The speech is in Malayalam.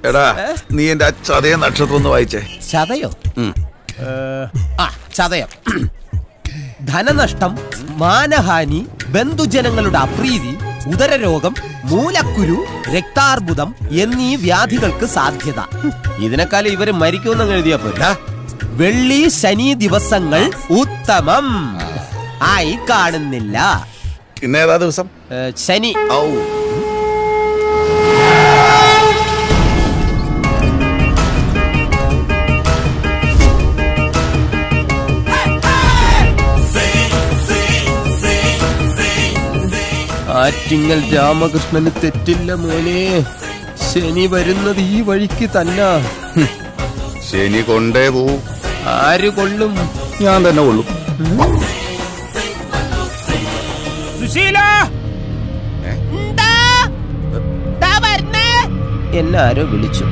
എടാ നീ എന്റെ ചതയ നക്ഷത്രം ഒന്ന് വായിച്ചേ. ചതയോ? ചതയം. ധനനഷ്ടം, മാനഹാനി, ബന്ധുജനങ്ങളുടെ അപ്രീതി, ഉദരരോഗം, മൂലക്കുരു, രക്താർബുദം എന്നീ വ്യാധികൾക്ക് സാധ്യത. ഇതിനേക്കാളും ഇവര് മരിക്കുമെന്ന് എഴുതിയാ പോരാ. വെള്ളി ശനി ദിവസങ്ങൾ ഉത്തമം ആയി കാണുന്നില്ല. ഇന്നേതാ ദിവസം? ശനി. ആറ്റിങ്ങൽ രാമകൃഷ്ണന് തെറ്റില്ല മോനെ. ശനി വരുന്നത് ഈ വഴിക്ക് തന്നെ. ശനി കൊണ്ടേ പോവും. ആര് കൊള്ളും? ഞാൻ തന്നെ കൊള്ളും. സുശീല, എന്നെ ആരോ വിളിച്ചു.